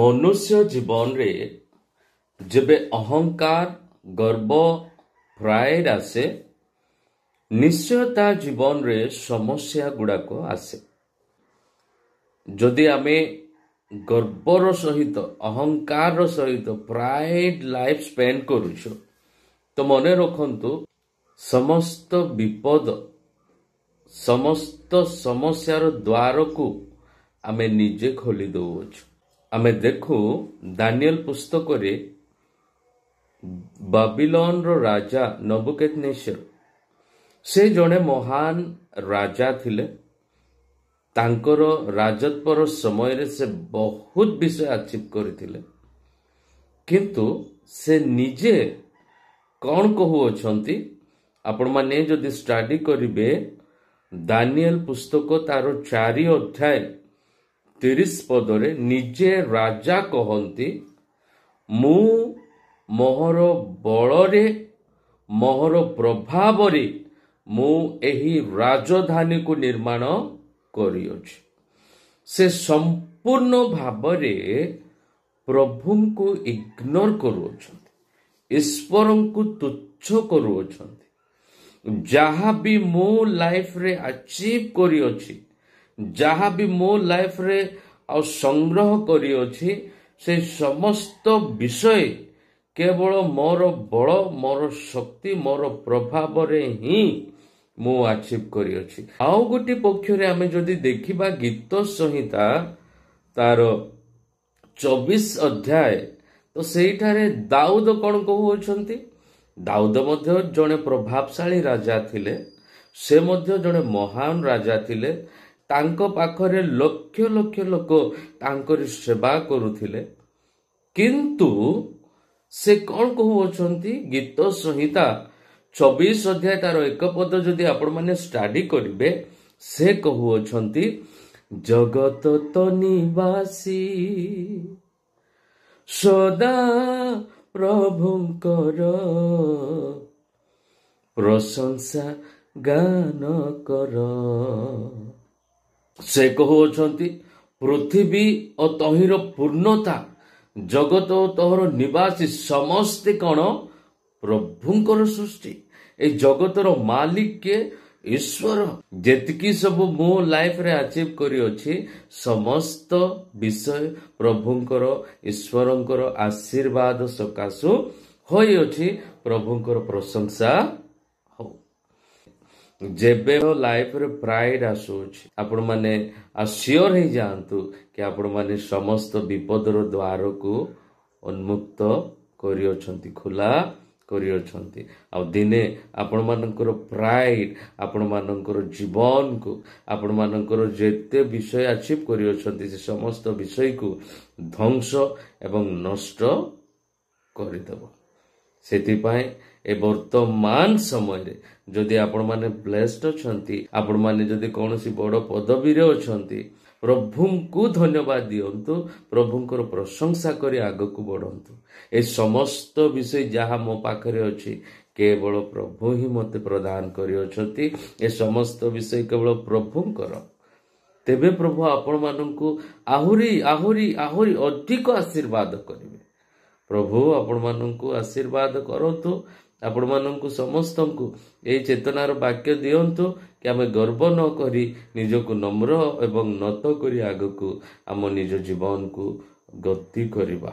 मनुष्य जीवन रे जेबे अहंकार गर्व प्राइड आसे निश्चय ता जीवन रे समस्या गुड़ाक आसे। जदि आमे गर्वर सहित अहंकार सहित प्राइड लाइफ स्पेंड करूछु तो मने रखंतु समस्त विपद समस्त समस्यार द्वार को आमे निजे खोली दउछु। आमे देखु दानियल पुस्तक रे बाबिलोन रो राजा नबुकदनेस्सर से जने महान राजा थिले। तांकर राजत्वर समय रे से बहुत विषय अचीव करथिले, किंतु से निजे कौन कहू अछंती आपण माने जदि स्टडी करिवे दानियल पुस्तक तार 4 अध्याय 30 पदरे निजे राजा कहंती मु मोहर बलरे मोहर प्रभाव रे मु एही राजधानी को निर्माण करियोछि। से संपूर्ण भावरे प्रभु को इग्नोर करूछंती, ईश्वर को तुच्छ करूछंती। जहाँ भी मो लाइफ रे अचीव करियोछि, जहाँ भी मो लाइफ रे आ संग्रह करियोछि, से समस्त विषय केवल मोर बल मोर शक्ति मोर प्रभाव रे ही मु अचीव करियोछि। आउ गोटे पक्ष रे आमे जदि देखिबा गीत संहिता तार 24 अध्याय तो सेठारे दाऊद कौन कहू अछंती। दाऊद मध्य जने प्रभावशाली राजा थिले, से मध्य जने महान राजा थिले। तांको पाखरे लक्ष लक्ष लोक तांकर सेवा करुथिले, किंतु से कौन कहू अछंती गीत संहिता 24 अध्याय तार 1 पद जदि आपण माने स्टडी करिवे से कहू अछंती जगत तो निवासी सदा प्रभुंकर प्रशंसा गान कर। से कहू अछंती पृथ्वी और तहिर पूर्णता जगत और तोहर निवासी समस्ते कौन प्रभुंकर सृष्टि। ए जगतर मालिक के ईश्वर जेतकी सब मो लाइफ रे अचीव करी अछि समस्त विषय प्रभुंकर ईश्वरंकर आशीर्वाद सकाशु होई अछि। प्रभुंकर प्रशंसा हो। जेबे लाइफ रे प्राइड आसुछि आपण माने श्योर हे जानतु कि आपण माने समस्त विपदर द्वार को उन्मुक्त करि अछंती, खुला करि अछंती। आ दिने आपण मानकर प्राइड आपण मानकर जीवन को आपण मानकर जेते विषय अचीव करि अछंती से समस्त विषय को ध्वंस एवं नष्ट करिदबो। सेति पाए ए वर्तमान समय रे जदि आपण माने ब्लेस्ड अछंती, आपण माने जदि कोनोसी बड़ पदवी रे अछंती, प्रभु को धन्यवाद दियंतु, प्रभुंकर प्रशंसा करी आग को बढ़ंतु। ए समस्त विषय जहाँ मो पाखरे अछि केवल प्रभु ही मते प्रदान करि अछंती। ए समस्त विषय केवल प्रभुंकर। तेबे प्रभु आपण माननकु आहुरी आहुरी आहुरी अधिक आशीर्वाद करिवे। प्रभु आपण माननकु आशीर्वाद करंतु। आपण माननकु समस्तंकु ए चेतनार वाक्य दियंतु कि आमे गर्व न करी निजको नम्र एवं नत करी आगकु आम निज जीवन को गति करिबा।